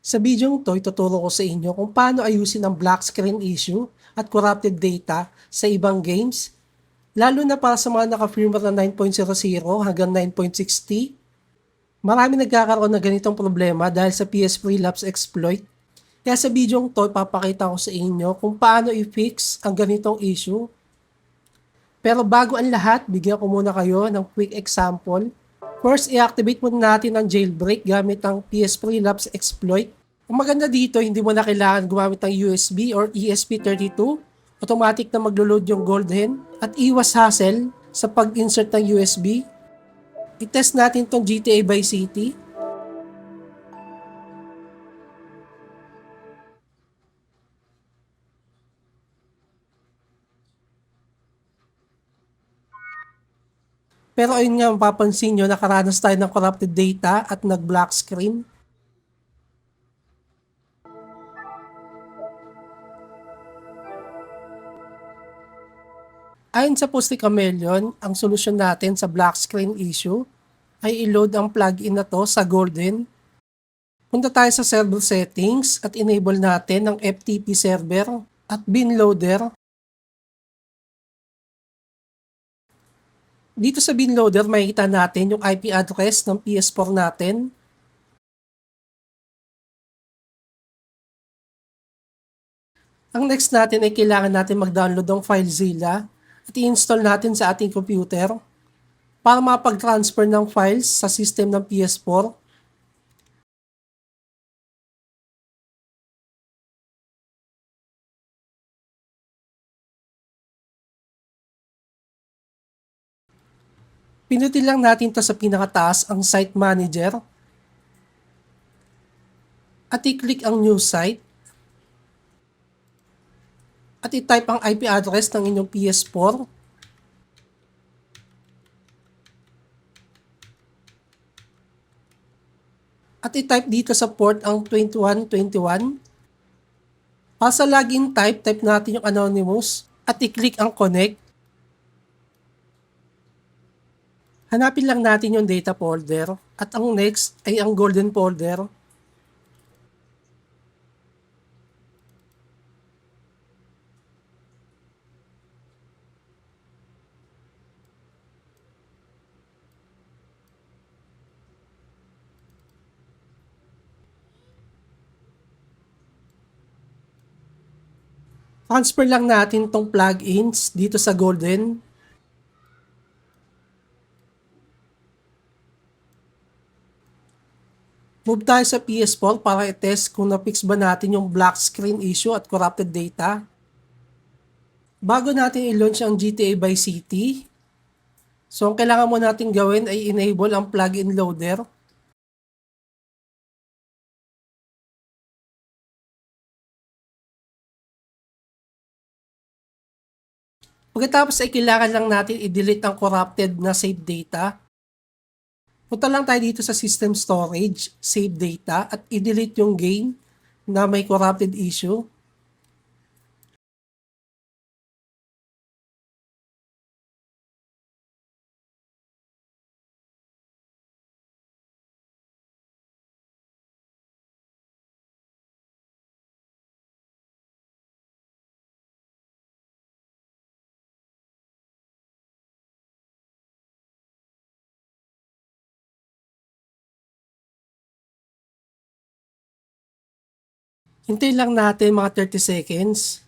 Sa bidyong to, ituturo ko sa inyo kung paano ayusin ang black screen issue at corrupted data sa ibang games, lalo na para sa mga naka-firmware na 9.00 hanggang 9.60. Marami nagkakaroon ng ganitong problema dahil sa PS Relapse exploit. Kaya sa bidyong to, papakita ko sa inyo kung paano i-fix ang ganitong issue. Pero bago ang lahat, bigyan ko muna kayo ng quick example. First, i-activate muna natin ang jailbreak gamit ang PS Relapse exploit. Ang maganda dito, hindi mo na kailangan gumamit ng USB or ESP32. Automatic na maglo-load yung Golden at iwas hassle sa pag-insert ng USB. I-test natin tong GTA Vice City. Pero ayun nga, mapapansin nyo, nakaranas tayo ng corrupted data at nag-black screen. Ayon sa Posti Chameleon, ang solusyon natin sa black screen issue ay i-load ang plugin na to sa Golden. Punta tayo sa server settings at enable natin ang FTP server at bin loader. Dito sa bin loader, makikita natin yung IP address ng PS4 natin. Ang next natin ay kailangan natin mag-download ng FileZilla at i-install natin sa ating computer para mapag-transfer ng files sa system ng PS4. Pinutin lang natin to sa pinakataas ang Site Manager at i-click ang New Site at i-type ang IP address ng inyong PS4 at i-type dito sa port ang 2121. Para sa login type, type natin yung Anonymous at i-click ang Connect. Hanapin lang natin yung data folder at ang next ay ang Golden folder. Transfer lang natin tong plugins dito sa Golden. Move tayo sa PS4 para i-test kung na-fix ba natin yung black screen issue at corrupted data. Bago natin i-launch ang GTA Vice City, so ang kailangan mo natin gawin ay enable ang plugin loader. Pagkatapos ay kailangan lang natin i-delete ang corrupted na save data. Punta lang tayo dito sa system storage, save data, at i-delete yung game na may corrupted issue. Hintayin lang natin mga 30 seconds.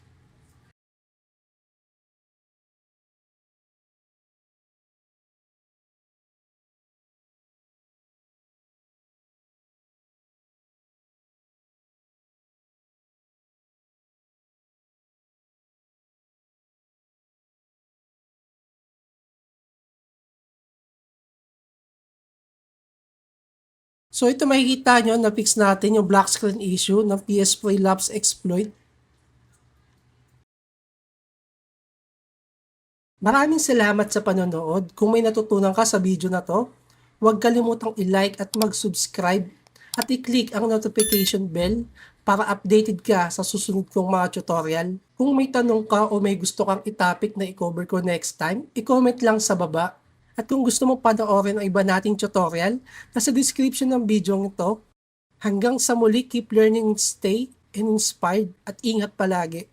So ito makikita nyo na fix natin yung black screen issue ng PS Relapse exploit. Maraming salamat sa panonood. Kung may natutunan ka sa video na to, huwag kalimutang i-like at mag-subscribe at i-click ang notification bell para updated ka sa susunod kong mga tutorial. Kung may tanong ka o may gusto kang i-topic na i-cover ko next time, i-comment lang sa baba. At kung gusto mo panoorin ang iba nating tutorial, nasa description ng video ito. Hanggang sa muli, keep learning, stay and inspired at ingat palagi.